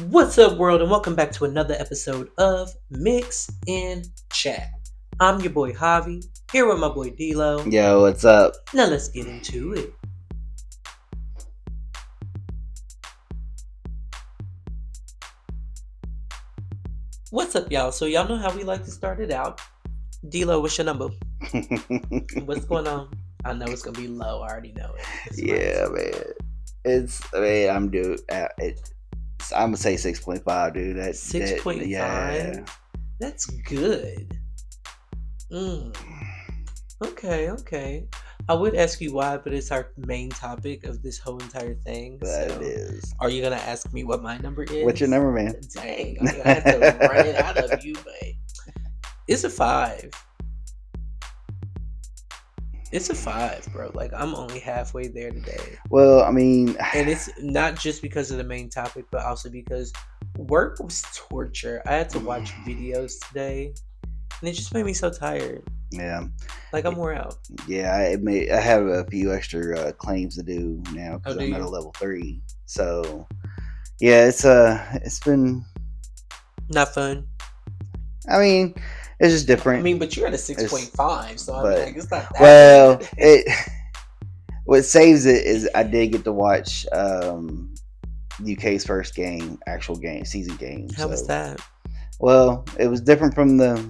What's up, world, and welcome back to another episode of Mix and Chat. I'm your boy Javi, here with my boy D-Lo. Yo, what's up? Now let's get into it. What's up, y'all? So y'all know how we like to start it out. D-Lo, what's your number? What's going on? I know it's gonna be low. I already know it. Yeah, man. I'm dude. I'm gonna say 6.5, dude. 6.5. Yeah. That's good. Okay. I would ask you why, but it's our main topic of this whole entire thing. But so it is. Are you gonna ask me what my number is? What's your number, man? Dang, I'm gonna have to run it out of you, but it's a 5. It's a 5, bro. Like, I'm only halfway there today. Well, I mean, and it's not just because of the main topic, but also because work was torture. I had to watch videos today, and it just made me so tired. Yeah. Like, I'm wore out. Yeah, I have a few extra claims to do now because I'm at a level 3. So, yeah, it's been not fun. I mean, it's just different. I mean, but you're at a 6.5, so I mean, like, it's not that well, bad. What saves it is I did get to watch UK's first season game. How was that? Well, it was different from the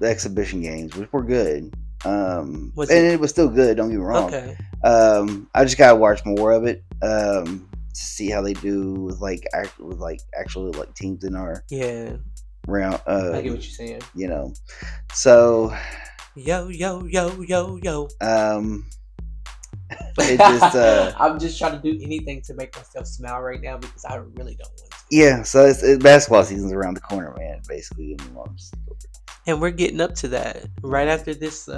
exhibition games, which were good. It was still good. Don't get me wrong. Okay. I just gotta watch more of it to see how they do with actual teams in our round. I get what you're saying. You know, so yo. It just I'm just trying to do anything to make myself smile right now because I really don't want to. Yeah, so it's basketball season's around the corner, man. Basically, and we're getting up to that right after this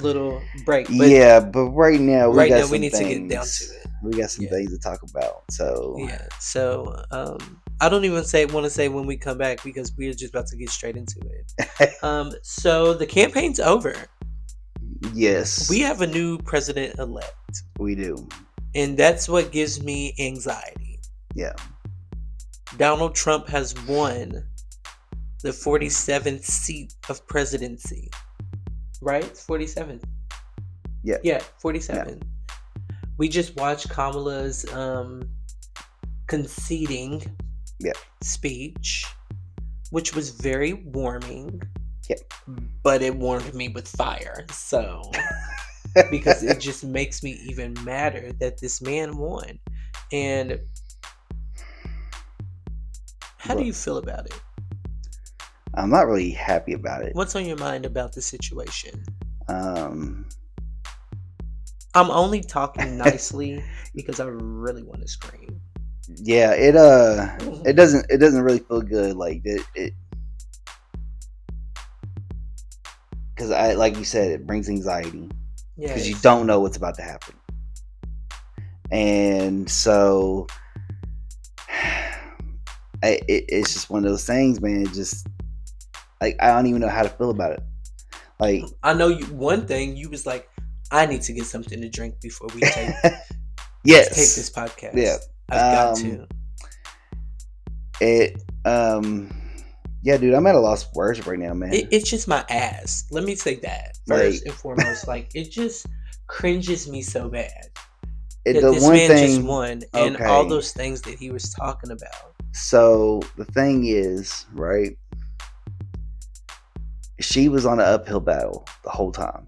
little break. But yeah, but right now we need to get down to it. We got some things to talk about. So yeah, so I don't even want to say when we come back because we're just about to get straight into it. So the campaign's over. Yes. We have a new president-elect. We do. And that's what gives me anxiety. Yeah. Donald Trump has won the 47th seat of presidency. Right? 47. Yeah. Yeah, 47. Yeah. We just watched Kamala's conceding speech, which was very warming. Yep. But it warmed me with fire. So, because it just makes me even madder that this man won. And how do you feel about it? I'm not really happy about it. What's on your mind about the situation? I'm only talking nicely because I really want to scream. Yeah, it doesn't really feel good. Like it because like you said, it brings anxiety because you don't know what's about to happen, and so it's just one of those things, man. It just I don't even know how to feel about it. Like, I know one thing you was like, I need to get something to drink before we take take this podcast. Yeah, I've got to. Yeah, dude, I'm at a loss of words right now, man. It's just my ass. Let me say that first and foremost. Like, it just cringes me so bad that this man just won, and all those things that he was talking about. So the thing is, right? She was on an uphill battle the whole time.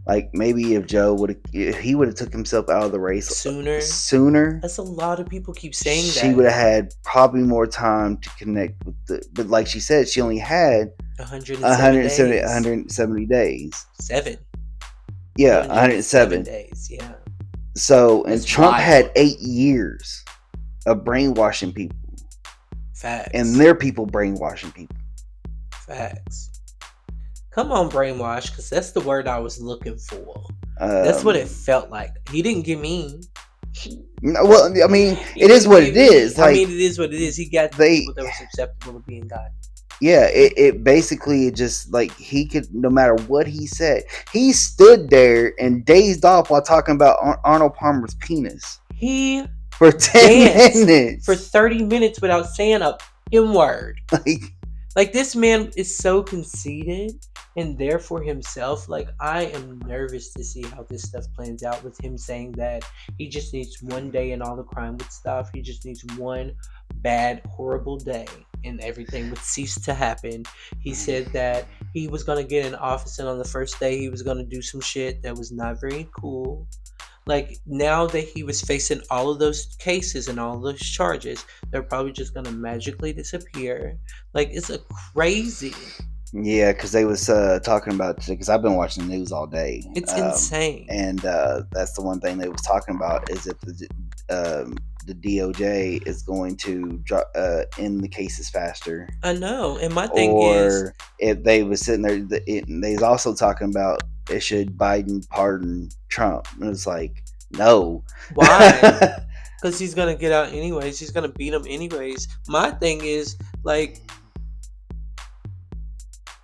Like, maybe if Joe would have took himself out of the race sooner. That's a lot of people keep saying that. She would have had probably more time to connect with but like she said, she only had 170 days. 7. Yeah, 107 days. Yeah. So, and Trump had 8 years of brainwashing people. Facts. And their people brainwashing people. Facts. Come on, brainwash, because that's the word I was looking for. That's what it felt like. He didn't get mean. Well, I mean, it is what it is. Like, I mean, it is what it is. He got people that were susceptible to being God. Yeah, it basically just like he could, no matter what he said, he stood there and dazed off while talking about Arnold Palmer's penis. He for 10 minutes for 30 minutes without saying a M-word. Like this man is so conceited and there for himself. Like I am nervous to see how this stuff plans out with him saying that he just needs one day and all the crime would stop. He just needs one bad, horrible day and everything would cease to happen. He said that he was going to get in office and on the first day he was going to do some shit that was not very cool. Like now that he was facing all of those cases and all those charges, they're probably just gonna magically disappear. Like it's a crazy. Yeah, because they was talking about, because I've been watching the news all day. It's insane. And that's the one thing they was talking about is if the DOJ is going to end the cases faster. I know, and my thing is, if they was sitting there, they was also talking about should Biden pardon Trump, and it's like, no. Why? Because he's gonna get out anyways. He's gonna beat him anyways. My thing is like,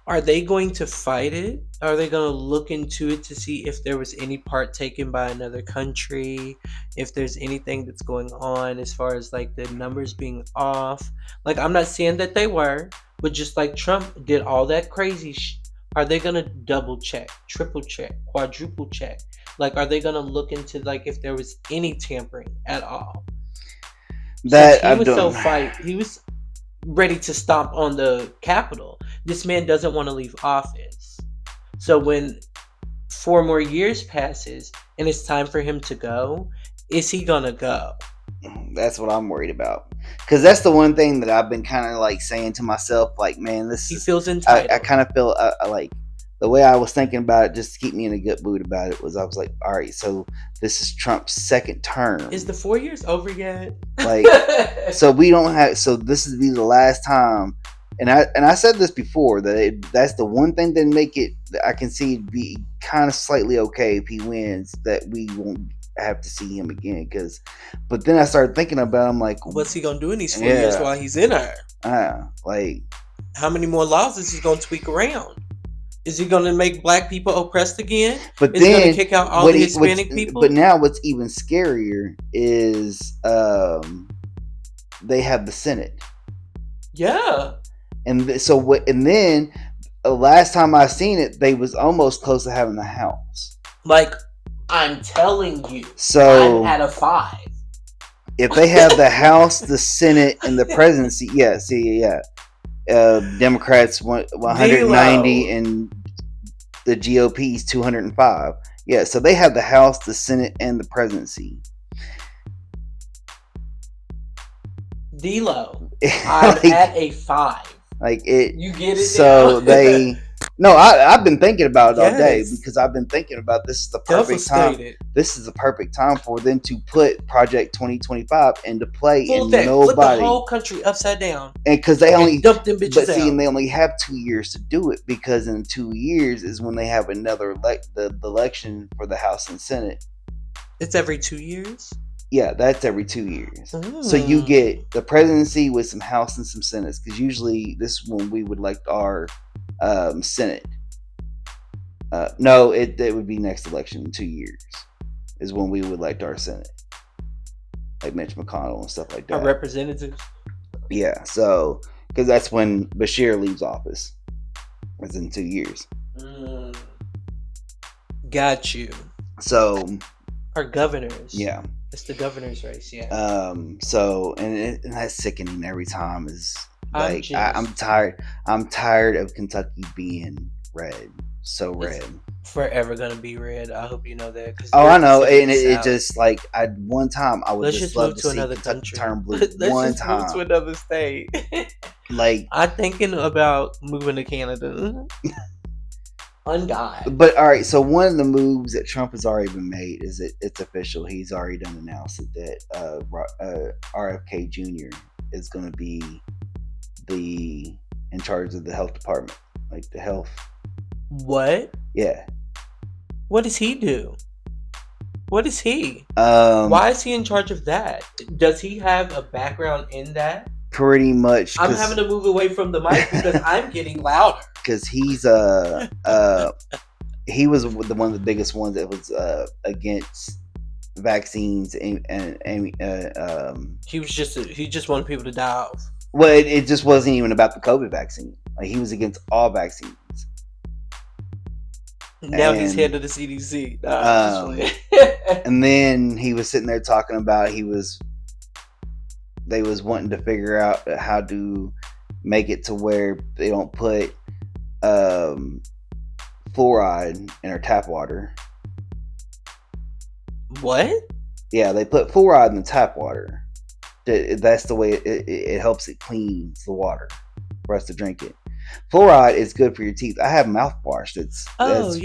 are they going to fight it? Are they going to look into it to see if there was any part taken by another country? If there's anything that's going on as far as like the numbers being off? Like, I'm not saying that they were, but just like Trump did all that crazy are they going to double check, triple check, quadruple check? Like, are they going to look into like if there was any tampering at all? That he was ready to stomp on the Capitol. This man doesn't want to leave office. So when 4 more years passes and it's time for him to go, is he gonna go? That's what I'm worried about. Because that's the one thing that I've been kind of like saying to myself, like, man, he feels entitled. I kind of feel like the way I was thinking about it, just to keep me in a good mood about it, was I was like, all right, so this is Trump's second term. Is the 4 years over yet? Like, so we don't have. So this is be the last time. And I said this before that's the one thing that make it. I can see it be kind of slightly okay if he wins, that we won't have to see him again. But then I started thinking about, I'm like, what's he gonna do in these 4 years while he's in there? Like, how many more laws is he gonna tweak around? Is he gonna make black people oppressed again? But is he gonna kick out all the Hispanic people? But now what's even scarier is they have the Senate. Yeah. And so and then last time I seen it, they was almost close to having the House. Like, I'm telling you, so I'm at a 5. If they have the House, the Senate, and the presidency, Democrats 190 and the GOP's 205. Yeah, so they have the House, the Senate, and the presidency. D-Lo, I'm at a 5. Like it, you get it. So they, no, I've been thinking about it all day, because I've been thinking about this is the perfect time. This is the perfect time for them to put Project 2025 into play, and nobody flip the whole country upside down. And because they only dump them bitches out. And they only have 2 years to do it, because in 2 years is when they have another the election for the House and Senate. It's every 2 years. Yeah, that's every 2 years. So you get the presidency with some House and some Senates, because usually this is when we would elect our Senate. No, it would be next election in 2 years is when we would elect our Senate, like Mitch McConnell and stuff like that. Our representatives. Yeah, so because that's when Bashir leaves office. It's in 2 years. Got you. So our governors. Yeah. It's the governor's race, yeah. So and that's sickening every time. Is like I'm tired. I'm tired of Kentucky being red, so red. It's forever gonna be red. I hope you know that. I know, and it just like one time I would just love to see another country turn blue. One time, move to another state. Like I'm thinking about moving to Canada. Undied. But all right, so one of the moves that Trump has already been made is it's official. He's already done announced that RFK Jr. is going to be in charge of the health department, like the health. What? Yeah. What does he do? What is he? Why is he in charge of that? Does he have a background in that? Pretty much. I'm having to move away from the mic because I'm getting louder. Because he's he was one of the biggest ones that was against vaccines He just wanted people to die off. Well, it just wasn't even about the COVID vaccine. Like, he was against all vaccines. Now he's head of the CDC. And then he was sitting there talking about they was wanting to figure out how to make it to where they don't put fluoride in our tap water. What? Yeah, they put fluoride in the tap water. That's the way it helps it cleans the water for us to drink it. Fluoride is good for your teeth. I have mouthwash that has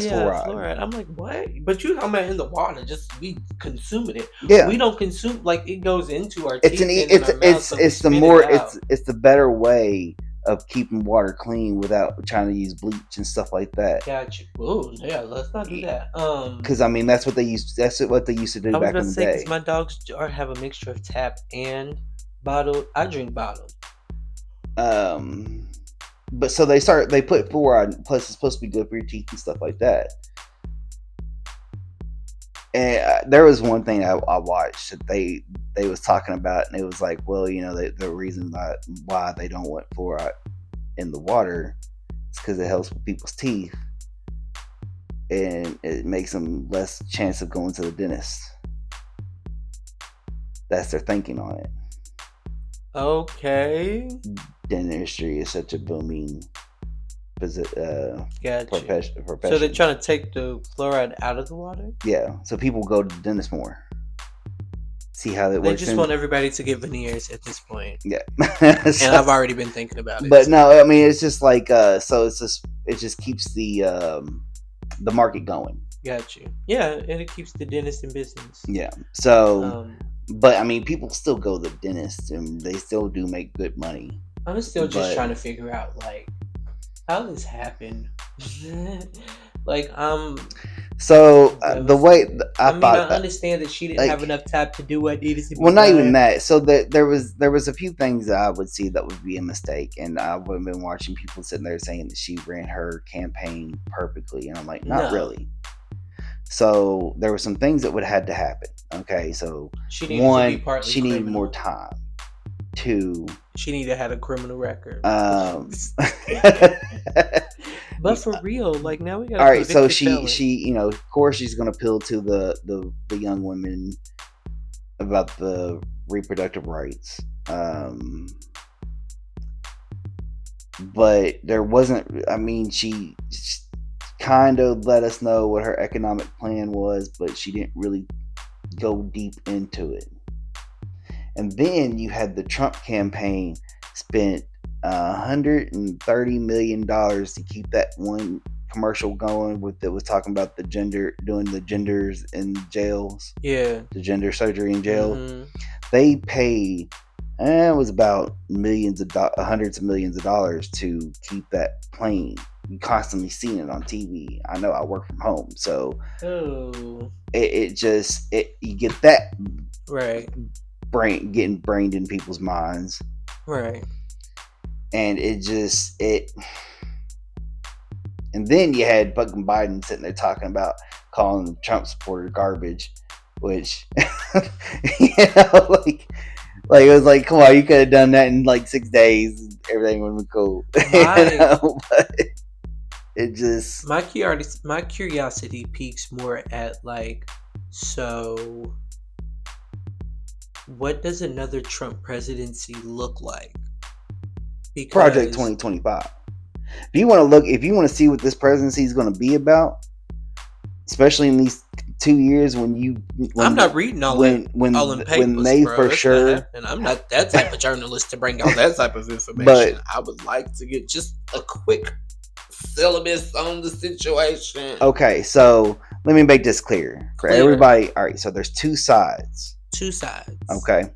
fluoride. I'm like, what? But you talking about in the water? Just we consuming it. Yeah, we don't consume, like, it goes into our teeth. It's the better way of keeping water clean without trying to use bleach and stuff like that. Gotcha. Oh yeah, let's not do that. Because I mean that's what they used to do back in the day. Because my dogs have a mixture of tap and bottled. I drink bottled. But so they put fluoride, plus it's supposed to be good for your teeth and stuff like that. And there was one thing I watched that they was talking about, and it was like, well, you know, the reason why they don't want fluoride in the water is because it helps with people's teeth, and it makes them less chance of going to the dentist. That's their thinking on it. Okay. Dentistry is such a booming profession. So they're trying to take the fluoride out of the water? Yeah, so people go to the dentist more. See how that works. They just want everybody to get veneers at this point. Yeah. And I've already been thinking about it. But no, I mean, it's just like, so it just keeps the market going. Got you. Yeah, and it keeps the dentist in business. Yeah. So, but I mean, people still go to the dentist, and they still do make good money. I'm still just trying to figure out, like, how this happened. Like, so the way I understand that she didn't have enough time to do what needed to be done. Not even that. So there was a few things that I would see that would be a mistake, and I would have been watching people sitting there saying that she ran her campaign perfectly, and I'm like, not really. So there were some things that would have had to happen. Okay, so she needed she needed more time. 2, she needed to have a criminal record. But for real, like, now we got. All right, so she you know, of course she's gonna appeal to the young women about the reproductive rights. But there wasn't. I mean, she kind of let us know what her economic plan was, but she didn't really go deep into it. And then you had the Trump campaign spent $130 million to keep that one commercial going that was talking about doing the genders in jails. Yeah. The gender surgery in jail. Mm-hmm. They paid, it was about hundreds of millions of dollars to keep that playing. You constantly seeing it on TV. I know I work from home, so you get that right. Getting brained in people's minds, right? And and then you had fucking Biden sitting there talking about calling the Trump supporter garbage, which you know, like it was like, come on, you could have done that in like 6 days. Everything would have been cool. You know? But it just my curiosity peaks more at, like, so what does another Trump presidency look like? Because Project 2025. If you want to see what this presidency is going to be about, especially in these 2 years I'm not reading all in papers, when they for sure, and I'm not that type of journalist to bring all that type of information. But I would like to get just a quick syllabus on the situation. Okay, so let me make this clear for everybody. All right, so there's two sides. Okay,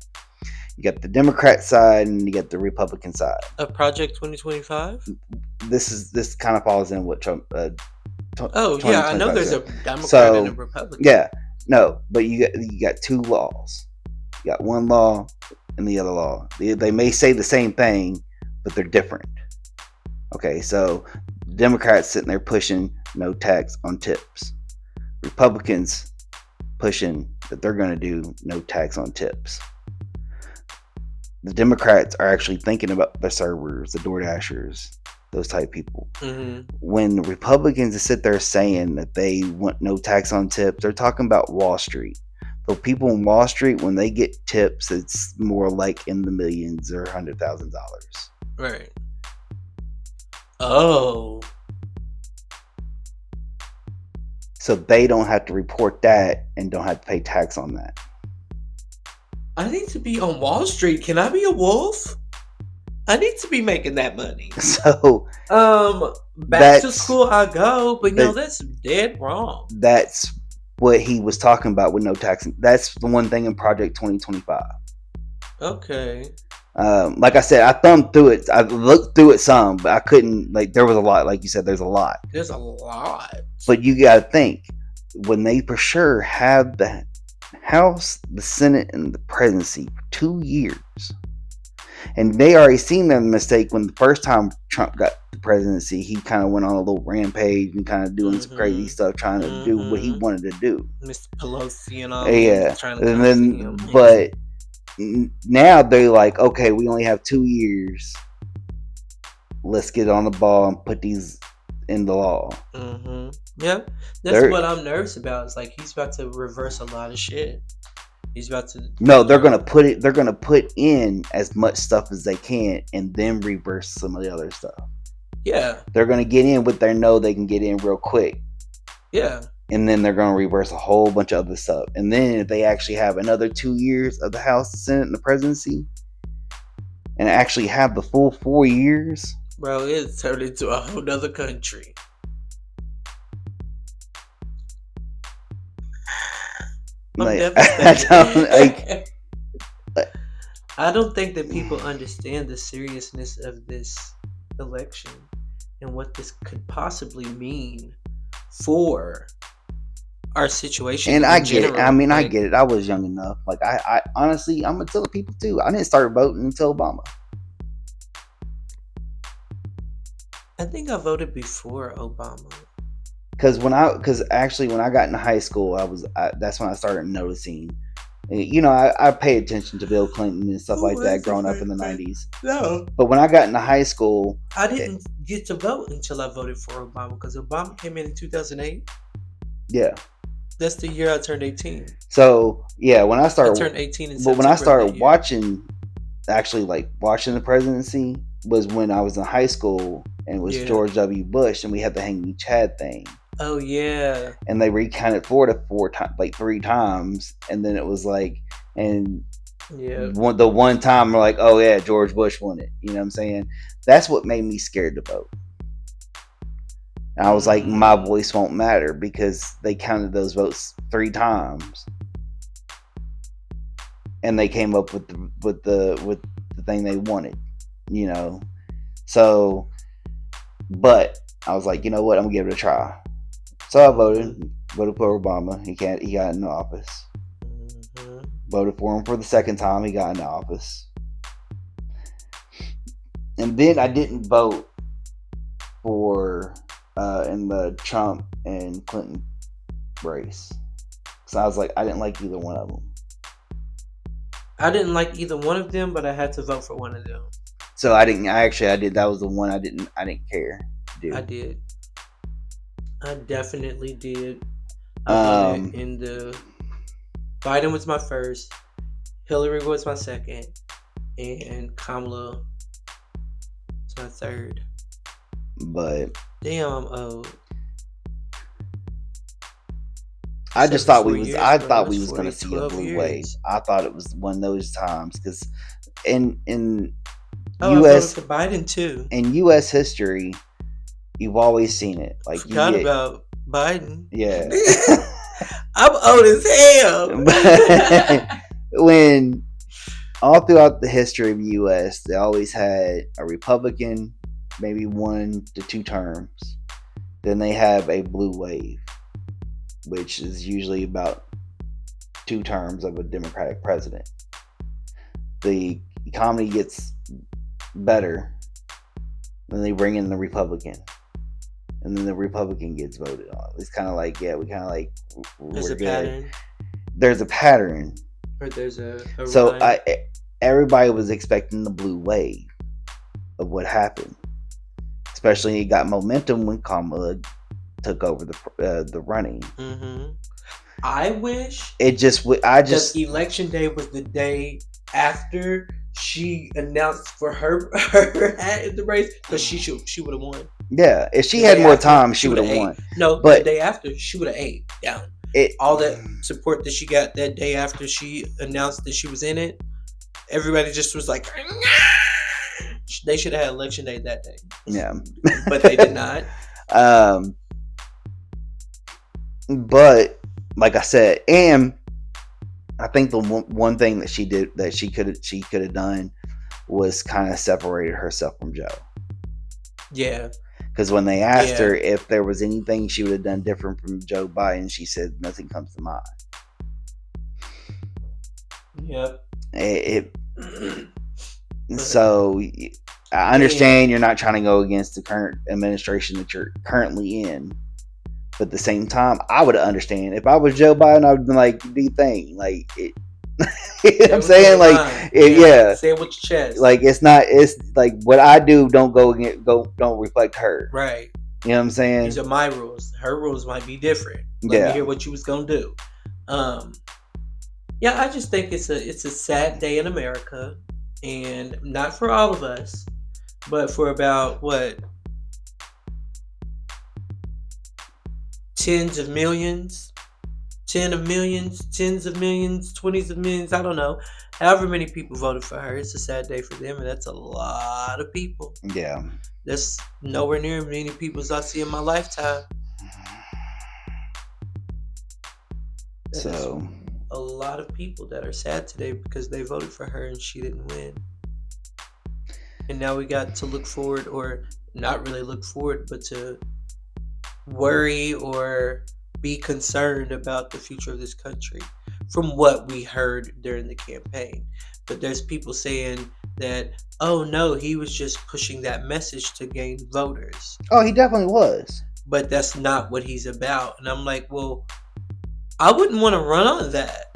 you got the Democrat side and you got the Republican side of Project 2025. This kind of falls in what Trump. I know there's a Democrat and a Republican. Yeah, no, but you got two laws. You got one law and the other law. They may say the same thing, but they're different. Okay, so Democrats sitting there pushing no tax on tips. Republicans pushing that they're going to do no tax on tips. The Democrats are actually thinking about the servers, the DoorDashers, those type people. When Republicans sit there saying that they want no tax on tips, they're talking about Wall Street. So people in Wall Street, when they get tips, it's more like in the millions or $100,000. Right. Oh. So they don't have to report that and don't have to pay tax on that. I need to be on Wall Street. Can I be a wolf? I need to be making that money. So back to school I go, but no, that's dead wrong. That's what he was talking about with no tax. That's the one thing in Project 2025. Okay. Like I said, I thumbed through it. I looked through it some, but I couldn't. Like, there was a lot. Like you said, there's a lot. There's a lot. But you got to think, when they for sure have the House, the Senate, and the presidency for 2 years, and they already seen their mistake when the first time Trump got the presidency. He kind of went on a little rampage and kind of doing some crazy stuff, trying to do what he wanted to do. Mr. Pelosi and all. Yeah, and then but now they're like, okay, we only have 2 years. Let's get on the ball and put these in the law. Yeah, that's what I'm nervous about. It's like he's about to reverse a lot of shit. He's about to. No, they're gonna put it. They're gonna put in as much stuff as they can, and then reverse some of the other stuff. Yeah, they're gonna get in what they know they can get in real quick. Yeah, and then they're gonna reverse a whole bunch of other stuff. And then if they actually have another 2 years of the House, the Senate, and the presidency, and actually have the full 4 years, bro, it's turned into a whole nother country. Like, I don't think that people understand the seriousness of this election and what this could possibly mean for our situation. And I get it. I mean, I get it. I was young enough. Like, I honestly, I'm gonna tell the people too. I didn't start voting until Obama. I think I voted before Obama. Because actually when I got into high school, that's when I started noticing. You know, I paid attention to Bill Clinton and stuff like that growing up in the 90s. No. But when I got into high school, I didn't get to vote until I voted for Obama, because Obama came in 2008. Yeah. That's the year I turned 18. So, yeah, when I started... I turned 18 in September. But when I started watching the presidency was when I was in high school, and it was George W. Bush, and we had the Hanging Chad thing. Oh yeah. And they recounted like 3 times, and then it was like, and the one time we're like, oh yeah, George Bush won it. You know what I'm saying? That's what made me scared to vote. And I was like, my voice won't matter, because they counted those votes 3 times, and they came up with the thing they wanted. You know, so, but I was like, you know what? I'm gonna give it a try. So I voted for Obama. He got into office. Voted for him for the second time. He got into office. And then I didn't vote for in the Trump and Clinton race. So I was like, I didn't like either one of them. I didn't like either one of them, but I had to vote for one of them. So I did. That was the one I didn't care to do. I did. I definitely did. I voted in the... Biden was my first, Hillary was my second, and Kamala was my third. But damn, I just thought we was. I thought we was going to see a blue wave. I thought it was one of those times, because in U.S. I voted for Biden too. In U.S. history, you've always seen it. Like, forgot about Biden. Yeah. I'm old as hell. When all throughout the history of the U.S., they always had a Republican, maybe 1 to 2 terms. Then they have a blue wave, which is usually about 2 terms of a Democratic president. The economy gets better, then they bring in the Republican, and then the Republican gets voted on. It's kind of like, we're good. there's a pattern. Or there's a So rhyme. Everybody was expecting the blue wave of what happened. Especially it got momentum when Kamala took over the running. Mm-hmm. I wish it just that election day was the day after she announced for her hat in the race, because she would have won. Yeah, if she had more time, she would have won. No, but the day after, she would have ate down. All that support that she got that day after she announced that she was in it, everybody just was like, they should have had election day that day. Yeah, but they did not. But like I said, and I think the one thing that she did that she could have done was kind of separated herself from Joe. Yeah. Because when they asked her if there was anything she would have done different from Joe Biden, she said nothing comes to mind. Yep. So I understand you're not trying to go against the current administration that you're currently in, but at the same time, I would understand if I was Joe Biden. I would have been like, "Do you think like it?" You know what I'm saying? Like, say it with your chest. Like, it's not. It's like what I do don't don't reflect her. Right. You know what I'm saying? These are my rules. Her rules might be different. Let me hear what you was gonna do. Yeah, I just think it's a sad day in America, and not for all of us, but for about what, tens of millions, 10 of millions, tens of millions, 20s of millions, I don't know. However many people voted for her, it's a sad day for them, and that's a lot of people. Yeah. That's nowhere near as many people as I see in my lifetime. So a lot of people that are sad today because they voted for her and she didn't win. And now we got to look forward, or not really look forward, but to worry or be concerned about the future of this country from what we heard during the campaign. But there's people saying that, oh no, he was just pushing that message to gain voters. Oh, he definitely was. But that's not what he's about. And I'm like, well, I wouldn't want to run on that.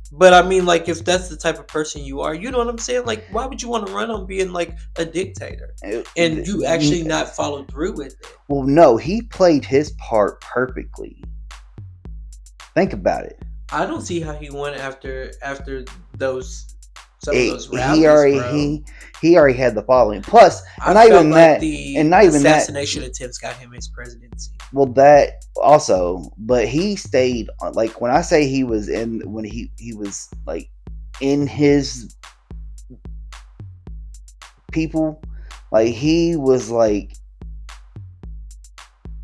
But I mean, like, if that's the type of person you are, you know what I'm saying? Like, why would you want to run on being like a dictator and you actually not follow through with it? Well, no, he played his part perfectly. Think about it. I don't see how he won after those some of those rallies, he already had the following. Plus, and not even that, and not even that, assassination attempts got him his presidency. Well, that also, but he stayed. Like, when I say he was when he was like in his people, like he was like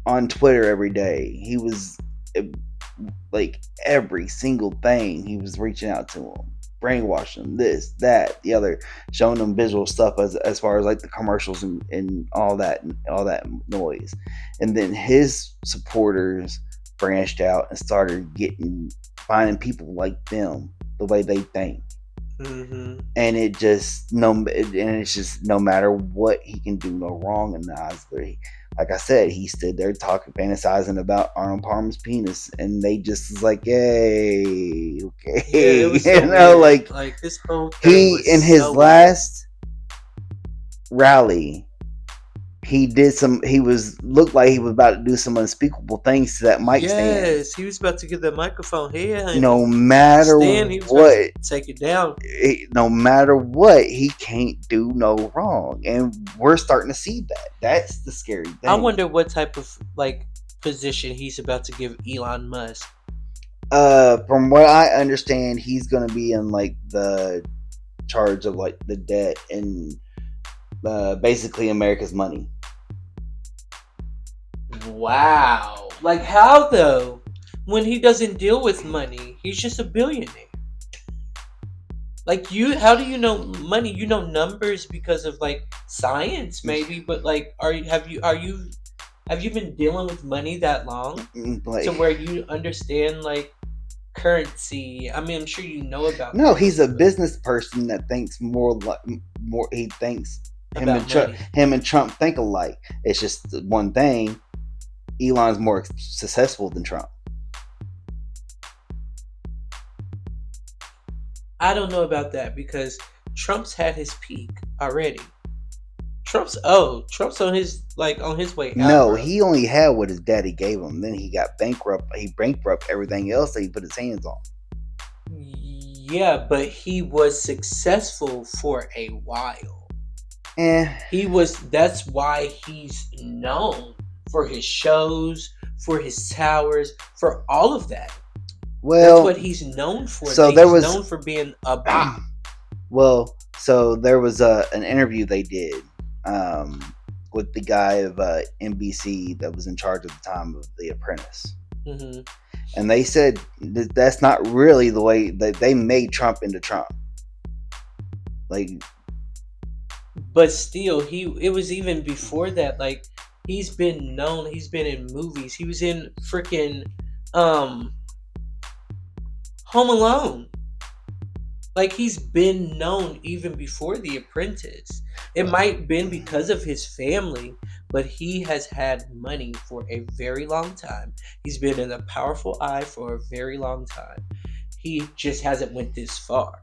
on Twitter every day. He was like every single thing. He was reaching out to him, brainwashing them, this, that, the other, showing them visual stuff as far as like the commercials and all that noise. And then his supporters branched out and started finding people like them, the way they think. Mm-hmm. And it's just no matter what, he can do no wrong in the eyes of the. Like I said, he stood there talking, fantasizing about Arnold Palmer's penis, and they just was like, "Yay, okay." Yeah, it was so weird. Like this whole thing in his last rally, he looked like he was about to do some unspeakable things to that mic stand. Yes, he was about to get that microphone here. No matter what, take it down. No matter what, he can't do no wrong, and we're starting to see that. That's the scary thing. I wonder what type of like position he's about to give Elon Musk. From what I understand, he's going to be in like the charge of like the debt and basically America's money. Wow. Like, how though? When he doesn't deal with money, he's just a billionaire. Like, how do you know money? You know numbers because of like science, maybe, but like, have you been dealing with money that long to where you understand like currency? I mean, I'm sure you know about. No, he's a business person that thinks more. He thinks him and Trump think alike. It's just one thing. Elon's more successful than Trump. I don't know about that because Trump's had his peak already. Trump's on his way out, No, bro. he only had what his daddy gave him. Then he got bankrupt. He bankrupt everything else that he put his hands on. Yeah, but he was successful for a while. Eh. That's why he's known for his shows, for his towers, for all of that. Well, that's what he's known for. So he's known for being a bop. Well, so there was an interview they did with the guy of NBC that was in charge at the time of The Apprentice. Mm-hmm. And they said that's not really the way that they made Trump into Trump. Like, but still, it was even before that. Like, he's been known. He's been in movies. He was in freaking Home Alone. Like, he's been known even before The Apprentice. It might have been because of his family, but he has had money for a very long time. He's been in a powerful eye for a very long time. He just hasn't went this far.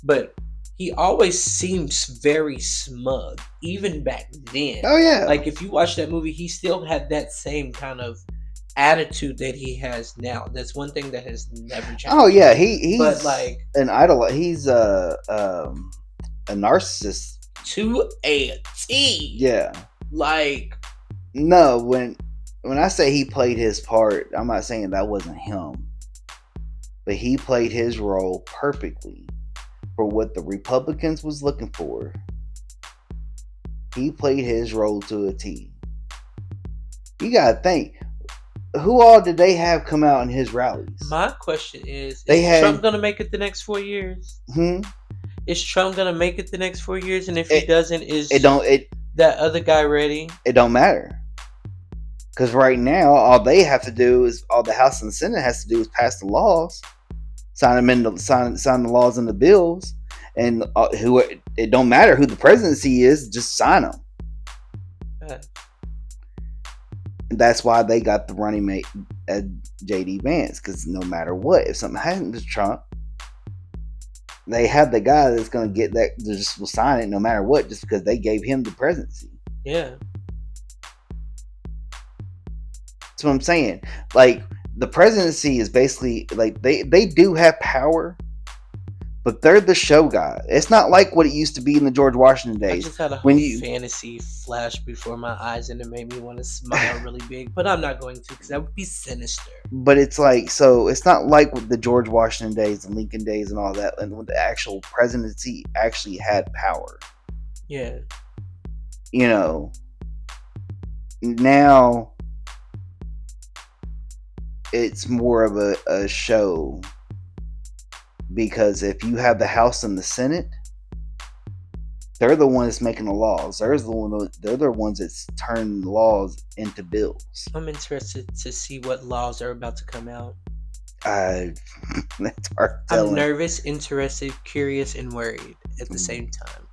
But he always seems very smug, even back then. Oh, yeah. Like, if you watch that movie, he still had that same kind of attitude that he has now. That's one thing that has never changed. Oh yeah, he's but like an idol. He's a narcissist to a T. Yeah. Like, no, when I say he played his part, I'm not saying that wasn't him, but he played his role perfectly for what the Republicans was looking for. He played his role to a T. You gotta think, who all did they have come out in his rallies? My question is Trump going to make it the next 4 years? Is Trump going to make it the next 4 years? And if he doesn't, that other guy ready? It don't matter. Because right now, all they have to do is, all the House and the Senate has to do is pass the laws, sign the laws and the bills, and it don't matter who the presidency is, just sign them. That's why they got the running mate at J.D. Vance, because no matter what, if something happens to Trump, they have the guy that's going to get that, just will sign it no matter what, just because they gave him the presidency. Yeah. That's what I'm saying. Like, the presidency is basically, like, they do have power, but they're the show guy. It's not like what it used to be in the George Washington days. I just had a whole fantasy flash before my eyes, and it made me want to smile really big. But I'm not going to, because that would be sinister. But it's like, so it's not like with the George Washington days and Lincoln days and all that, and when the actual presidency actually had power. Yeah. You know, now it's more of a show. Because if you have the House and the Senate, they're the ones making the laws. They're the ones that's turning laws into bills. I'm interested to see what laws are about to come out. That's hard telling. I'm nervous, interested, curious, and worried at the same time.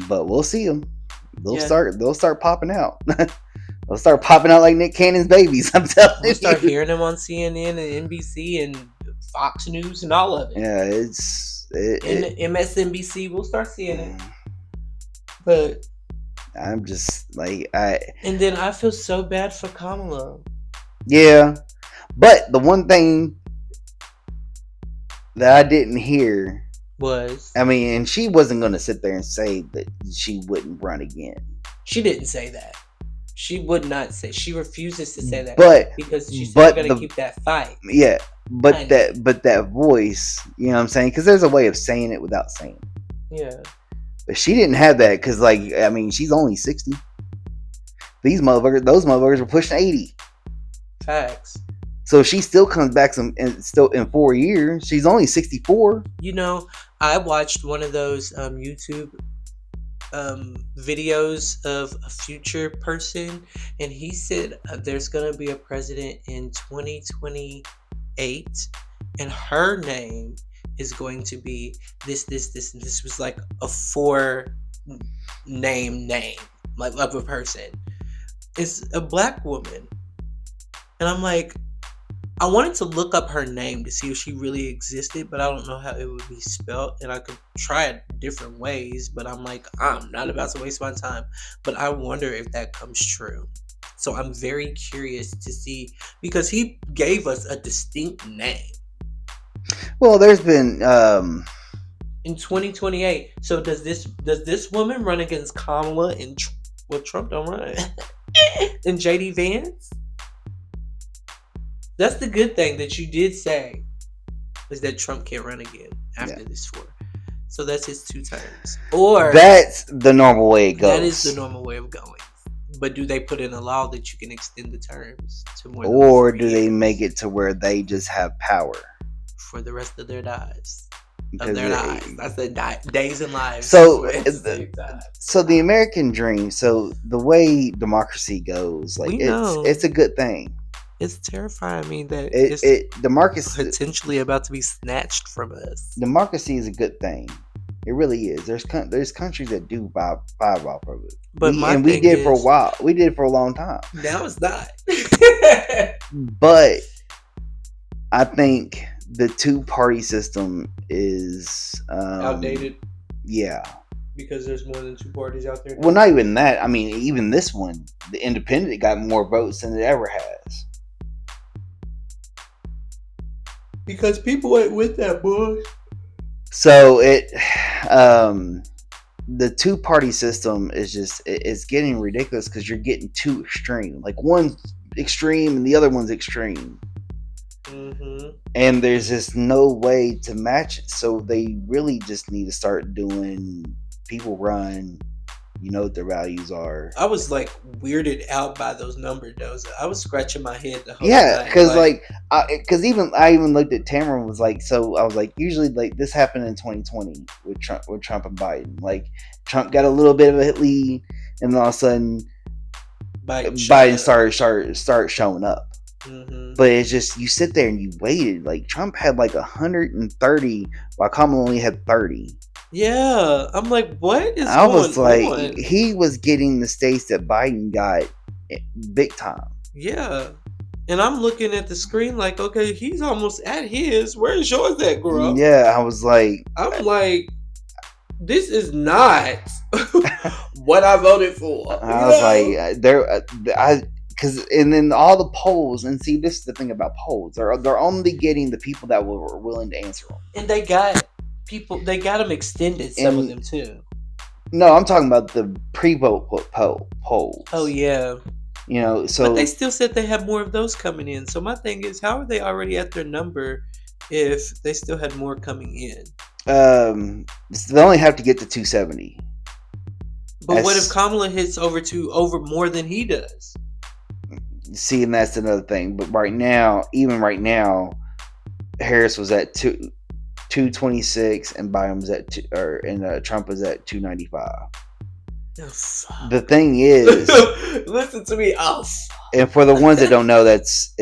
But we'll see them. They'll start popping out. They'll start popping out like Nick Cannon's babies. I'm telling you. We'll start hearing them on CNN and NBC and Fox News and all of it. Yeah, in MSNBC, we'll start seeing it. But I'm just like, and then I feel so bad for Kamala. Yeah, but the one thing that I didn't hear was, and she wasn't going to sit there and say that she wouldn't run again. She didn't say that. She would not say. She refuses to say that. But because she's still going to keep that fight. Yeah, but that voice, you know what I'm saying? Because there's a way of saying it without saying it. Yeah. But she didn't have that because, she's only 60. Those motherfuckers were pushing 80. Facts. So she still comes back in 4 years. She's only 64. You know, I watched one of those YouTube videos of a future person, and he said there's gonna be a president in 2028, and her name is going to be this. This was like a 4 name like of a person. It's a black woman, and I'm like, I wanted to look up her name to see if she really existed, but I don't know how it would be spelled, and I could try it different ways, but I'm like, I'm not about to waste my time. But I wonder if that comes true. So I'm very curious to see, because he gave us a distinct name. Well, there's been in 2028. So does this woman run against Kamala and Trump don't run and JD Vance? That's the good thing that you did say, is that Trump can't run again after this 4. So that's his 2 terms. Or that's the normal way it goes. That is the normal way of going. But do they put in a law that you can extend the terms to more than or do they make it to where they just have power for the rest of their lives? Of their lives. I said days and lives. So the American dream. So the way democracy goes, like it's a good thing. It's terrifying me that democracy potentially about to be snatched from us. Democracy is a good thing. It really is. There's countries that do buy off of it, but we did for a while. We did it for a long time. Now it's not. But I think the 2-party system is outdated. Yeah. Because there's more than 2 parties out there now. Well, not even that. I mean, even this one, the independent got more votes than it ever has. Because people ain't with that, boy. So the 2-party system is just it's getting ridiculous because you're getting too extreme. Like one's extreme and the other one's extreme. Mm-hmm. And there's just no way to match it. So they really just need to start doing people run. You know what their values are. I was like weirded out by those number doses. I was scratching my head the whole time. Yeah, because I even looked at Tamara and was like, so I was like, usually like this happened in 2020 with Trump and Biden. Like Trump got a little bit of a lead, and then all of a sudden Biden started showing up. Mm-hmm. But it's just you sit there and you waited. Like Trump had like 130, while Kamala only had 30. Yeah, I'm like, what is going on? I was like, he was getting the states that Biden got big time. Yeah. And I'm looking at the screen like, okay, he's almost at his. Where's yours at, girl? Yeah, I was like... I'm like, this is not what I voted for. I was like, because and then all the polls, and see, this is the thing about polls. They're only getting the people that were willing to answer them. And they got... they got them extended, some of them too. No, I'm talking about the pre-vote polls. Oh yeah. You know, so but they still said they had more of those coming in. So my thing is, how are they already at their number if they still had more coming in? They only have to get to 270. But what if Kamala hits over more than he does? See, and that's another thing. But even right now, Harris was at 226 and Biden was at Trump was at 295. Oh, the thing is, listen to me. Oh, and for the ones that don't know, it's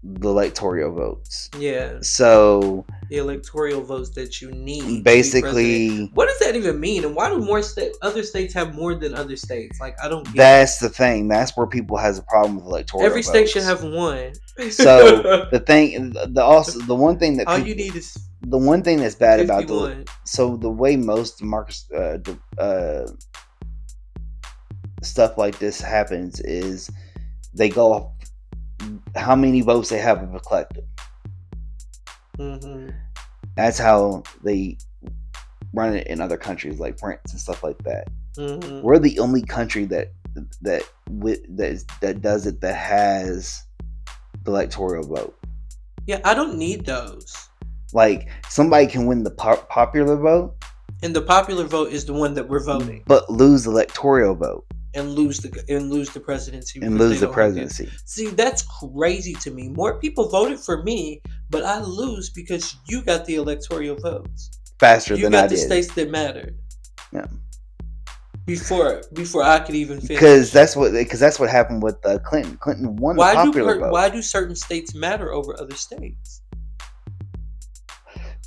the electoral votes. Yeah. So the electoral votes that you need. Basically, what does that even mean? And why do other states have more than other states? Like, I don't get That's the thing. That's where people has a problem with electoral Every votes. state should have one. So the one thing that all you need is the one thing that's bad 51. about the way most stuff like this happens is they go off how many votes they have of a collective. Mm-hmm. That's how they run it in other countries like France and stuff like that. Mm-hmm. We're the only country that does it, that has the electoral vote. Yeah, I don't need those. Like, somebody can win the popular vote, and the popular vote is the one that we're voting, but lose the electoral vote. And lose the presidency. And lose the presidency. See, that's crazy to me. More people voted for me, but I lose because you got the electoral votes faster than I did. You got the states that mattered. Yeah. Before I could even finish. Because that's what happened with Clinton. Clinton won the popular vote. Why do certain states matter over other states?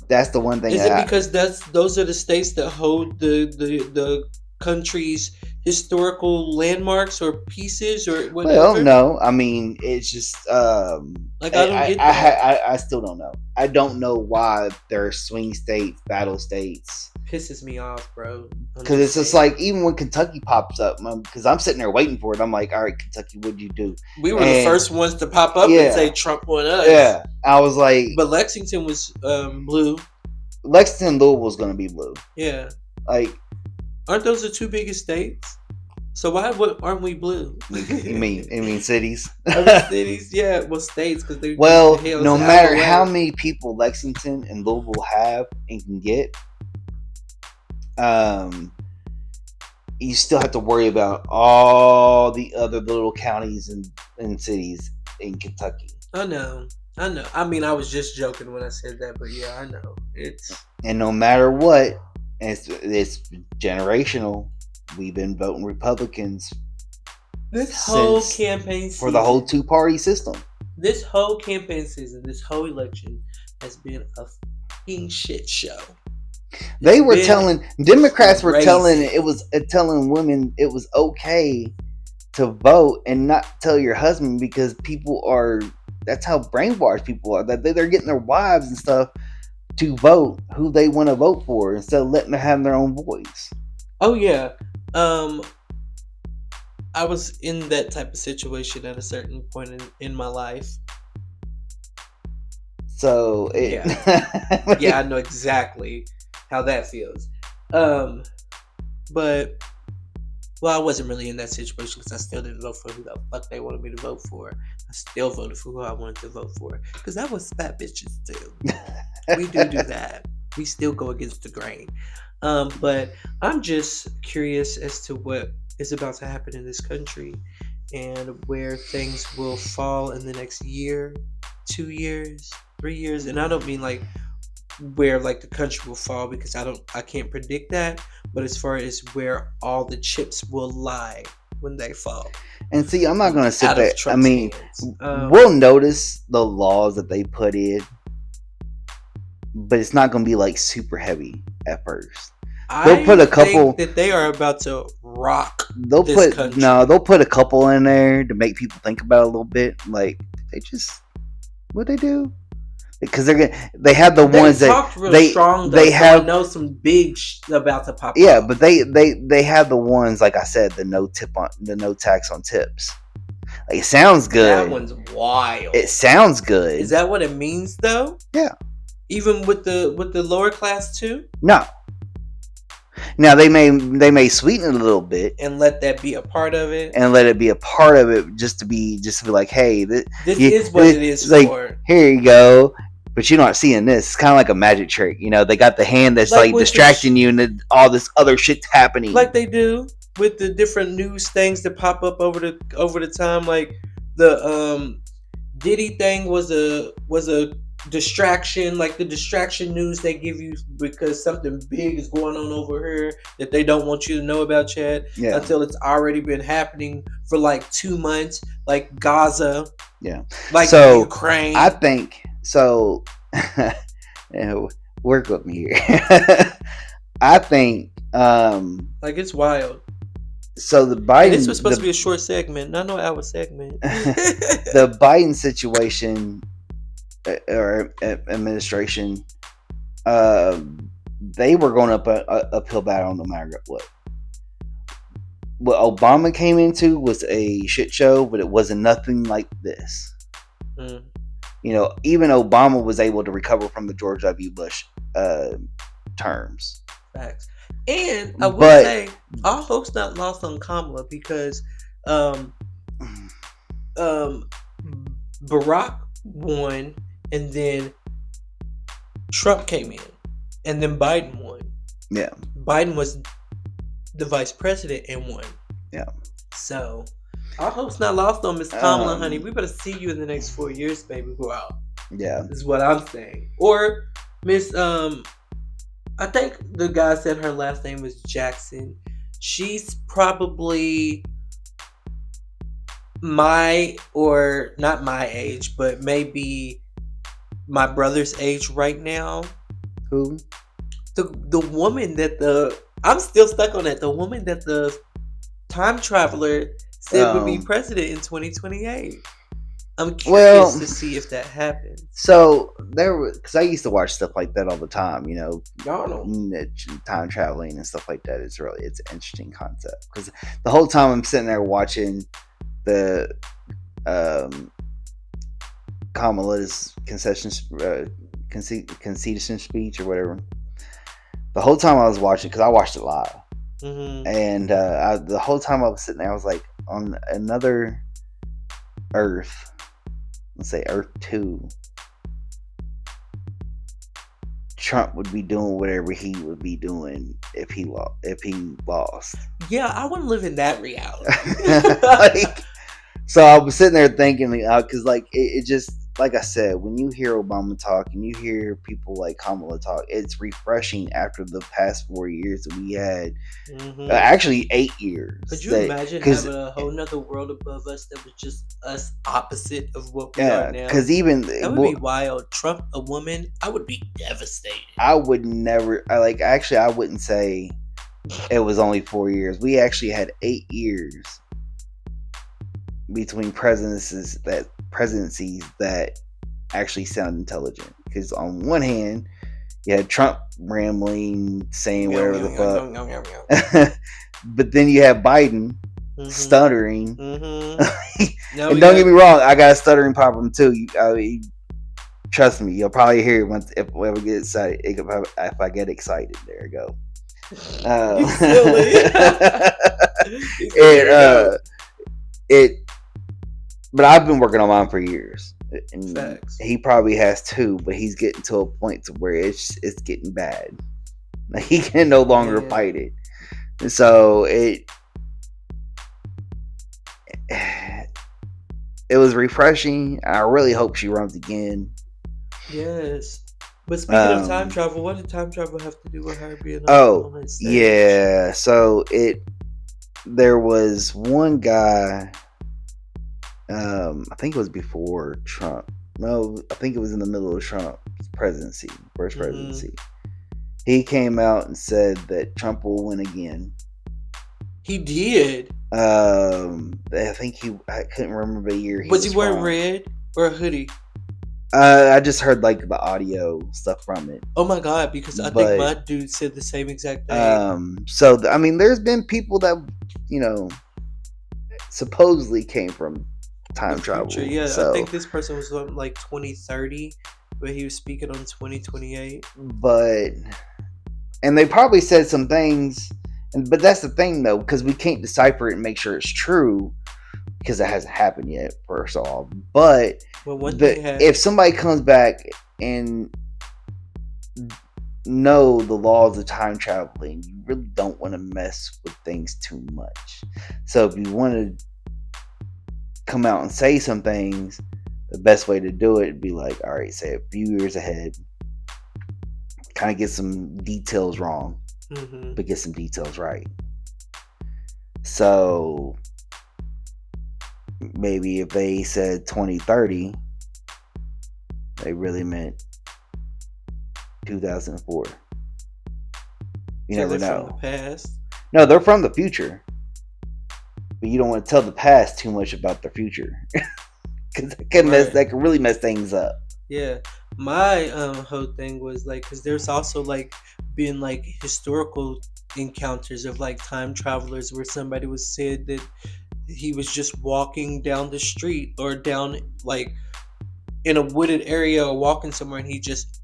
That's the one thing. Is it because those are the states that hold the country's historical landmarks or pieces or Well, whatever. no, I mean it's just Like I don't get that. I still don't know. I don't know why there are swing states, battle states. Pisses me off, bro. I'm Because just it's just saying. like even when Kentucky pops up, because I'm sitting there waiting for it. I'm like, all right, Kentucky, what'd you do? We were the And first ones to pop up and say yeah, Trump won us. yeah, I was like, But Lexington was blue. Lexington, Louisville's gonna be blue. Yeah. Like, Aren't those the two biggest states? So why aren't we blue? you mean cities? Other cities, yeah, well, states because they Well, the hell's no out matter of the how way. many people Lexington and Louisville have and can get, um, you still have to worry about all the other little counties and cities in Kentucky. I know. I mean, I was just joking when I said that, but yeah, I know. And no matter what, it's generational. We've been voting Republicans This whole since campaign for the whole season, two-party system. this whole campaign season, this whole election has been a fucking shit show. They were been telling Democrats were telling crazy. it was telling women it was okay to vote and not tell your husband because people are that's how brainwashed people are, that they're getting their wives and stuff to vote who they want to vote for instead of letting them have their own voice. Oh yeah. I was in that type of situation at a certain point in my life. So it, Yeah. Yeah, I know exactly how that feels. Um, but well, I wasn't really in that situation because I still didn't vote for who the fuck they wanted me to vote for. I still voted for who I wanted to vote for because that was fat bitches too. We do that. We still go against the grain. But I'm just curious as to what is about to happen in this country and where things will fall in the next year, 2 years, 3 years. And I don't mean like where like the country will fall because I can't predict that, but as far as where all the chips will lie when they fall and see, I'm not going to sit out back. of I Trump's mean, hands. we'll notice the laws that they put in, but it's not going to be like super heavy at first. They'll put I a think couple. that they are about to rock They'll this put no. country. They'll put a couple in there to make people think about it a little bit. Like they just what they do because they have the They ones that talked real strong though, they so I have. know some big about to pop Yeah, off. but they have the ones like I said, the no tax on tips. Like it sounds That good. one's wild. It sounds good. Is that what it means though? Yeah. Even with the lower class too? No. Now they may sweeten it a little bit and let that be a part of it. and let it be a part of it, just to be like, hey, this is what it is like, for. Here you go. But you're not seeing this. It's kind of like a magic trick, you know. They got the hand that's like distracting you, and all this other shit's happening. Like they do with the different news things that pop up over the time. Like the Diddy thing was a distraction, like the distraction news they give you because something big is going on over here that they don't want you to know about yet until it's already been happening for like 2 months, like Gaza, like so Ukraine. I think so. Work with me here. I think like it's wild. So the Biden. And this was supposed to be a short segment, not no hour segment. The Biden situation or administration, they were going up a uphill battle no matter what. What Obama came into was a shit show, but it wasn't nothing like this. Mm. You know, even Obama was able to recover from the George W. Bush terms. Facts. And I will say, all hope's not lost on Kamala because Barack won, and then Trump came in, and then Biden won. Yeah. Biden was the vice president and won. Yeah. So, our hope's not lost on Miss Kamala, honey. We better see you in the next 4 years, baby. Go out. Yeah. Is what I'm saying. Or Miss I think the guy said her last name was Jackson. She's probably or not my age, but maybe my brother's age right now. Who? The woman that I'm still stuck on that. The woman that the time traveler said would be Um, president in 2028. I'm curious well, to see if that happens. so there was because I used to watch stuff like that all the time. Y'all know. Time traveling and stuff like that. It's an interesting concept because the whole time I'm sitting there watching the um, Kamala's concession speech or whatever. The whole time I was watching, because I watched it live, and the whole time I was sitting there, I was like, on another Earth, let's say Earth 2, Trump would be doing whatever he would be doing if he lost. Yeah, I want to live in that reality. So I was sitting there thinking, because it just, like I said, when you hear Obama talk and you hear people like Kamala talk, it's refreshing after the past 4 years that we had. Actually, 8 years. Could you imagine having a whole nother world above us that was just us opposite of what we are now? Because even that would be wild. Trump, a woman, I would be devastated. I would never. Actually, I wouldn't say it was only 4 years. We actually had 8 years between presidencies that actually sound intelligent. Because on one hand, you had Trump rambling, saying whatever the fuck, but then you have Biden stuttering. And don't get me wrong, I got a stuttering problem too. Trust me, you'll probably hear it once if I ever get excited. If I get excited, there you go. You silly. But I've been working on mine for years, and Facts. he probably has too. But he's getting to a point to where it's getting bad. Like, he can no longer fight it, and so it was refreshing. I really hope she runs again. Yes. But speaking of time travel, what did time travel have to do with her being on that stage? Yeah, so there was one guy, I think it was before Trump. No, I think it was in the middle of Trump's presidency, first presidency. He came out and said that Trump will win again. He did. I think I couldn't remember the year. Was he wearing red or a hoodie? I just heard the audio stuff from it. Oh my god! Because I think my dude said the same exact thing. So there's been people that supposedly came from time travel. Yeah, so, I think this person was on 2030, but he was speaking on 2028. And they probably said some things, but that's the thing though, because we can't decipher it and make sure it's true, because it hasn't happened yet, first of all. But if somebody comes back and know the laws of time traveling, you really don't want to mess with things too much. So if you want to come out and say some things, the best way to do it would be all right, say a few years ahead, kind of get some details wrong, but get some details right. So maybe if they said 2030, they really meant 2004. You never know. From the past? No, they're from the future. But you don't want to tell the past too much about the future, because that can really mess things up. Yeah, my whole thing was because there's also been historical encounters of time travelers where somebody was said that he was just walking down the street or down in a wooded area or walking somewhere, and he just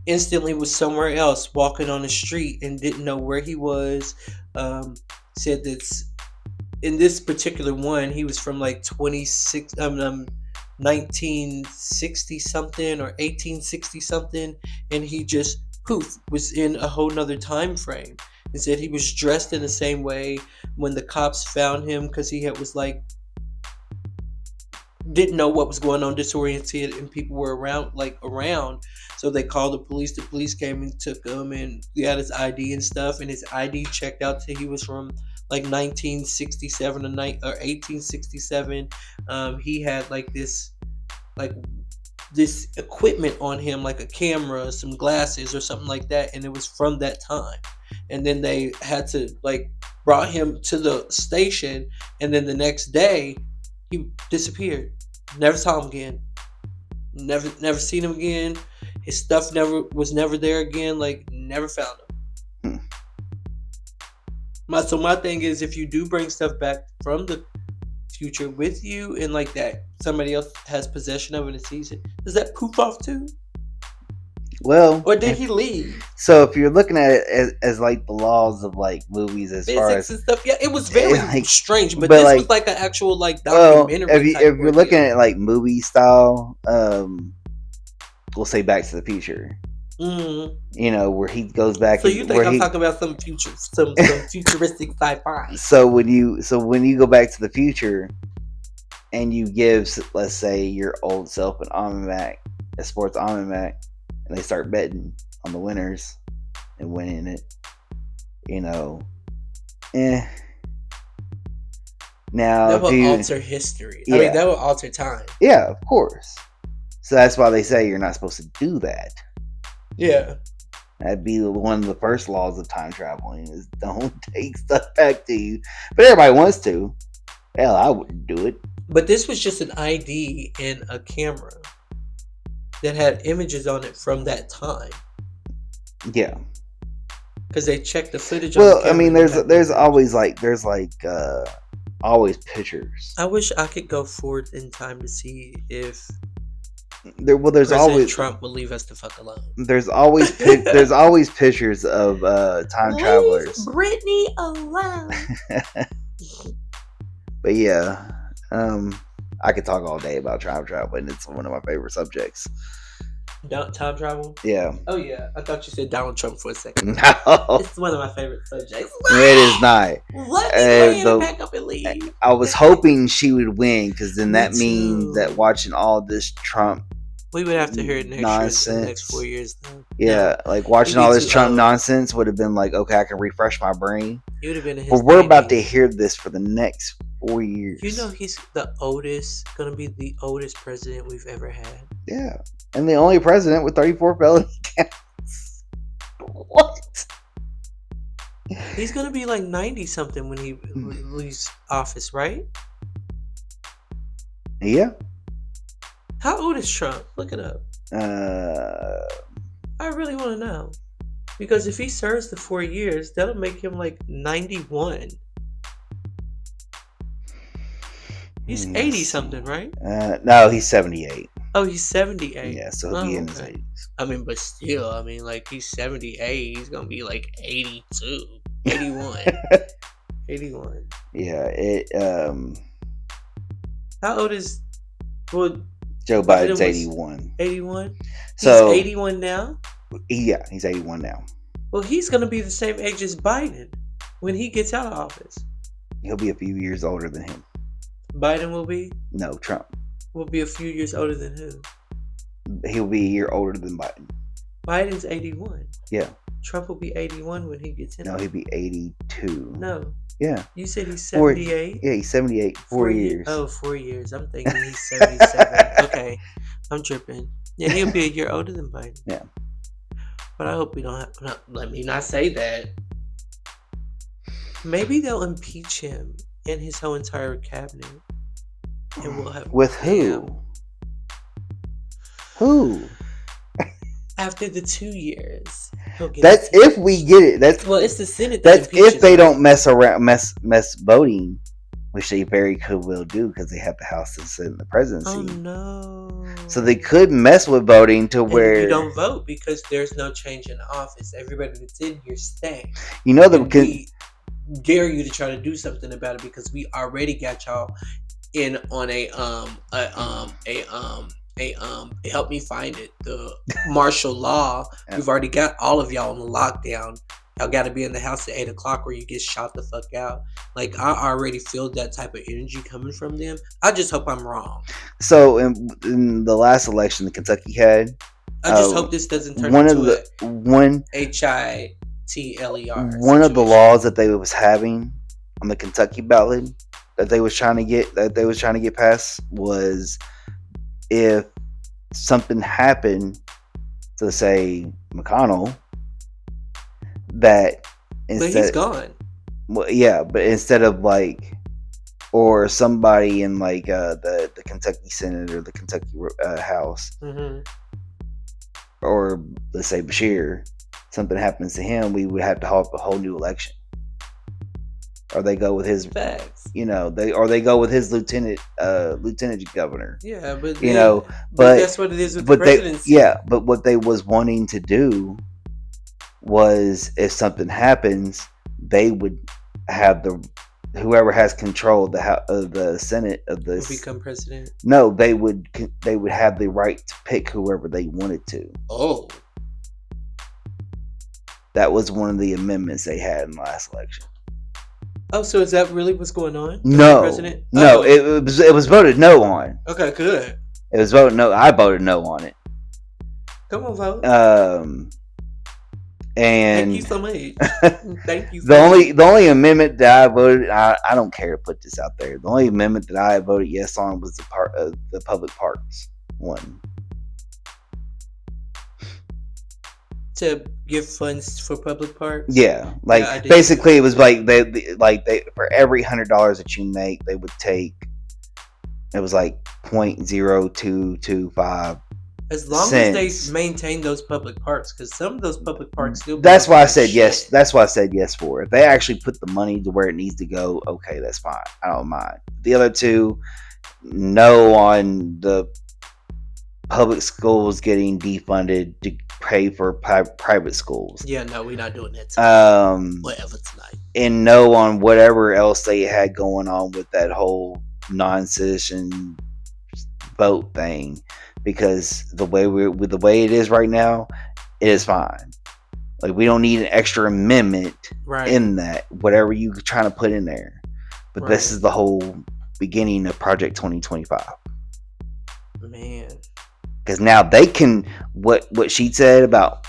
instantly was somewhere else walking on the street and didn't know where he was. Said that in this particular one, he was from 1960 something or 1860 something, and he just poof was in a whole nother time frame. And said he was dressed in the same way when the cops found him, because he was didn't know what was going on, disoriented, and people were around. So they called the police. The police came and took him, and he had his ID and stuff, and his ID checked out to he was from 1967 or 1867. He had this equipment on him, like a camera, some glasses or something like that, and it was from that time. And then they had to brought him to the station, and then the next day he disappeared. Never saw him again. Never seen him again. His stuff never there again. Like, never found him. So my thing is, if you do bring stuff back from the future with you, and like that somebody else has possession of it and sees it, does that poof off too? Well, or did he leave? So if you're looking at it as like the laws of like movies, as physics far as and stuff, yeah, it was very like, strange. But this like, was like an actual like documentary. Well, if you're looking at like movie style, we'll say Back to the Future. Mm-hmm. You know, where he goes back. So you think I'm talking about some futuristic sci-fi? So when you go back to the future, and you give, let's say, your old self an almanac, a sports almanac, and they start betting on the winners and winning it, you know, Now that will alter history. Yeah. I mean, that will alter time. Yeah, of course. So that's why they say you're not supposed to do that. Yeah. That'd be one of the first laws of time traveling, is don't take stuff back to you. But everybody wants to. Hell, I wouldn't do it. But this was just an ID and a camera that had images on it from that time. Yeah. Because they checked the footage. Well, I mean, there's always always pictures. I wish I could go forward in time to see if there's President always Trump will leave us the fuck alone. There's always pictures of time travelers. Britney alone. But yeah, I could talk all day about time travel, and it's one of my favorite subjects. Time travel? Yeah. Oh yeah, I thought you said Donald Trump for a second. No, it's one of my favorite subjects. It is not. Let me pack up and leave. I was hoping she would win, because then that means that watching all this Trump, we would have to hear it next year, the next 4 years. Though. Yeah, like watching all this Trump nonsense would have been like, okay, I can refresh my brain. You would have been. But we're about to hear this for the next 4 years. You know, he's the oldest, gonna be the oldest president we've ever had. Yeah, and the only president with 34 felony counts. What? He's gonna be like 90 something when he leaves office, right? Yeah. How old is Trump? Look it up. I really want to know. Because if he serves the 4 years, that'll make him like 91. He's 80 something, right? No, he's 78. Oh, he's 78. Yeah, so he'll be in his 80s. I mean, but still, I mean, like, he's 78. He's going to be like 82, 81. 81. Yeah, How old is... Well, Joe Biden's 81. 81? So, he's 81 now? Yeah, he's 81 now. Well, he's going to be the same age as Biden when he gets out of office. He'll be a few years older than him. Biden will be? No, Trump. Will be a few years older than who? He'll be a year older than Biden. Biden's 81. Yeah. Trump will be 81 when he gets in. No, he'll be 82. No. Yeah. You said he's 78? Yeah, he's 78. 4 years. Oh, 4 years. I'm thinking he's 77. Okay. I'm tripping. Yeah, he'll be a year older than Biden. Yeah. But I hope we don't have... let me not say that. Maybe they'll impeach him and his whole entire cabinet. And we'll have... With who? Who? After the 2 years. That's if we get it. Well, it's the Senate. That's if they don't mess voting, which they very could will do, because they have the House and Senate and the presidency. Oh no! So they could mess with voting to where you don't vote because there's no change in office. Everybody that's in here stay. You know we dare you to try to do something about it, because we already got y'all in on a help me find it, the martial law. Yeah. We've already got all of y'all on the lockdown. Y'all got to be in the house at 8 o'clock or you get shot the fuck out. Like, I already feel that type of energy coming from them. I just hope I'm wrong. So in the last election that Kentucky had, I just hope this doesn't turn into one HITLER. One of the laws that they was having on the Kentucky ballot that they was trying to get passed was, if something happened to, say, McConnell, that instead... But he's gone. well, yeah, but instead of like, or somebody in like the Kentucky Senate or the Kentucky House, Mm-hmm. or let's say Bashir, something happens to him, we would have to hold a whole new election. Or they go with his, Facts. they go with his lieutenant governor. Yeah, but You then, know, but but that's what it is with the but they presidency. yeah, but what they was wanting to do was if something happens, they would have the whoever has control of the Senate of Will this. become president. No, they would have the right to pick whoever they wanted to. Oh. That was one of the amendments they had in the last election. Oh, so is that really what's going on with the No, president? no, Oh. it was voted no on. Okay, good. It was voted no. I voted no on it. Come on, vote. Thank you And so much. Thank you the so only much. the only amendment that I voted, I don't care to put this out there. The only amendment that I voted yes on was the part of the public parks one. To give funds for public parks. Yeah, like Yeah, I did basically too. it was like they for every $100 that you make, they would take, it was like 0.0225 As long as they cents. maintain those public parks, because some of those public parks still be That's looking why I like said yes. shit. That's why I said yes for. If they actually put the money to where it needs to go, okay, that's fine. I don't mind. The other two, no on the public schools getting defunded to pay for private schools. Yeah, no, we're not doing that tonight. Whatever tonight. And no on whatever else they had going on with that whole non-citizen vote thing, because the way it is right now, it is fine. Like, we don't need an extra amendment Right. in that, whatever you trying to put in there. But Right. this is the whole beginning of Project 2025. Man. Because now they can, what she said about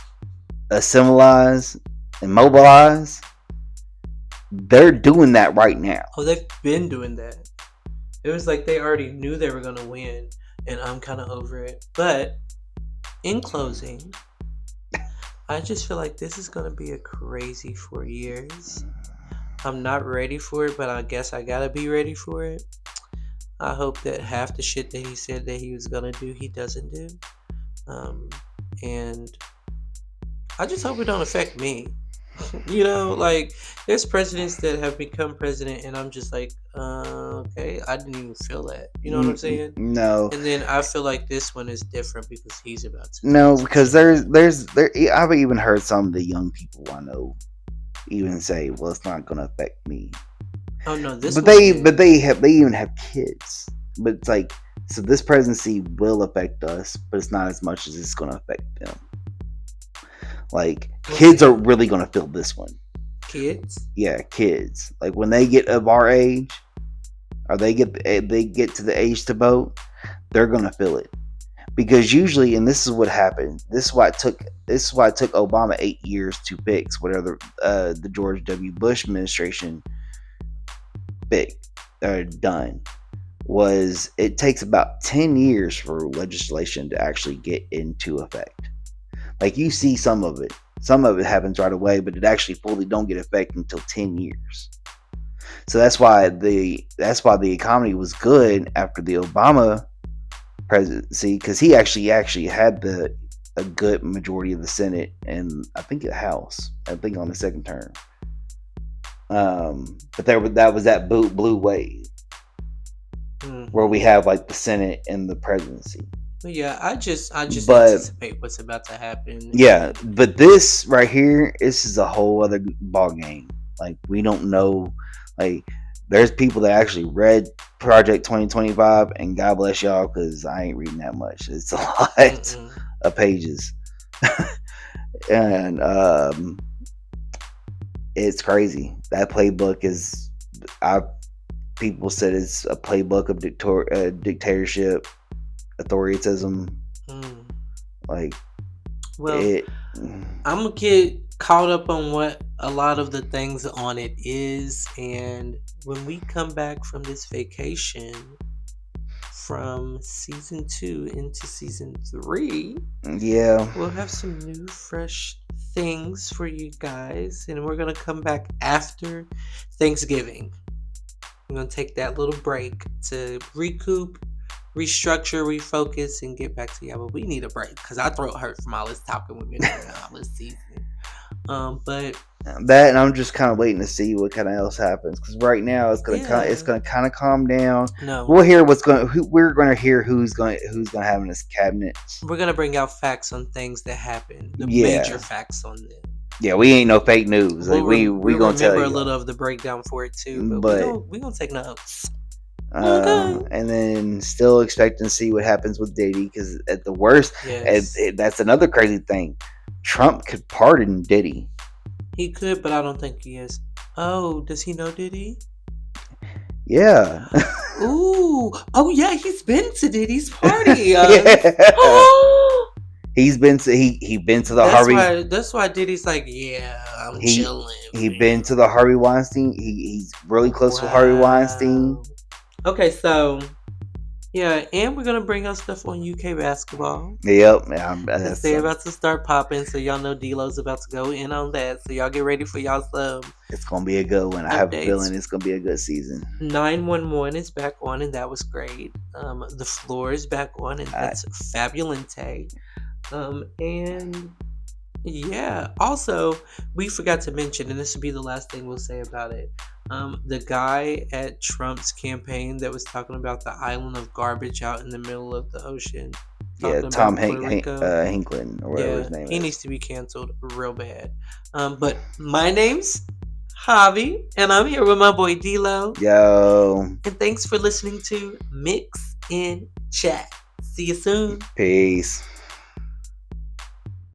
assimilize and mobilize, they're doing that right now. Oh, they've been doing that. It was like they already knew they were going to win, and I'm kind of over it. But in closing, I just feel like this is going to be a crazy 4 years. I'm not ready for it, but I guess I got to be ready for it. I hope that half the shit that he said that he was going to do, he doesn't do. And I just hope it don't affect me. You know, like, there's presidents that have become president, and I'm just like, okay, I didn't even feel that. You know what I'm saying? No. And then I feel like this one is different because he's about to. No, because I've even heard some of the young people I know even say, "Well, it's not going to affect me." Oh no, this. But they even have kids. But it's like, so this presidency will affect us, but it's not as much as it's going to affect them. Like, kids are really going to feel this one. Kids? Yeah, kids. Like, when they get of our age, or they get to the age to vote, they're going to feel it. Because usually, and this is what happened. This is why it took Obama 8 years to fix whatever the George W. Bush administration done. Was it takes about 10 years for legislation to actually get into effect. Like, you see some of it happens right away, but it actually fully don't get effect until 10 years. So that's why the economy was good after the Obama presidency, because he actually had a good majority of the Senate and I think the House. I think on the second term. But that was that blue wave, where we have like the Senate and the presidency. Yeah, I just anticipate what's about to happen. Yeah, but this right here, this is a whole other ball game. Like, we don't know. Like, there's people that actually read Project 2025, and God bless y'all, because I ain't reading that much. It's a lot of pages. And it's crazy. That playbook is, people said it's a playbook of dictatorship, authoritarianism. Like, well, I'm gonna get caught up on what a lot of the things on it is, and when we come back from this vacation from season 2 into season 3, yeah, we'll have some new fresh things for you guys, and we're gonna come back after Thanksgiving. I'm gonna take that little break to recoup, restructure, refocus, and get back to y'all. But we need a break because our throat hurt from all this talking we've been doing all this season. But that, and I'm just kind of waiting to see what kind of else happens, because right now it's gonna kind of calm down. No, we'll hear we're gonna hear who's gonna have in this cabinet. We're gonna bring out facts on things that happen, the major facts on them. Yeah, we ain't no fake news. Like we gonna tell you a little of the breakdown for it too, but we gonna take notes. And then still expecting to see what happens with Diddy, because at the worst, that's another crazy thing. Trump could pardon Diddy. He could, but I don't think he is. Oh, does he know Diddy? Yeah. Ooh. Oh yeah, he's been to Diddy's party. He's been to he been to the Harvey. That's why Diddy's like, yeah, I'm chilling. He been to the Harvey Weinstein. He's really close to Harvey Weinstein. Okay, so yeah, and we're gonna bring out stuff on UK basketball. Yep, they're about to start popping, so y'all know D-Lo's about to go in on that. So y'all get ready for y'all some. It's gonna be a good one. I have a feeling it's gonna be a good season. 911 is back on, and that was great. The Floor is back on, and that's fabulente. And yeah, also we forgot to mention, and this will be the last thing we'll say about it. The guy at Trump's campaign that was talking about the island of garbage out in the middle of the ocean. Yeah, Tom Hinklin, or whatever his name is. He needs to be canceled real bad. But my name's Javi, and I'm here with my boy D-Lo. Yo. And thanks for listening to Mix in Chat. See you soon. Peace.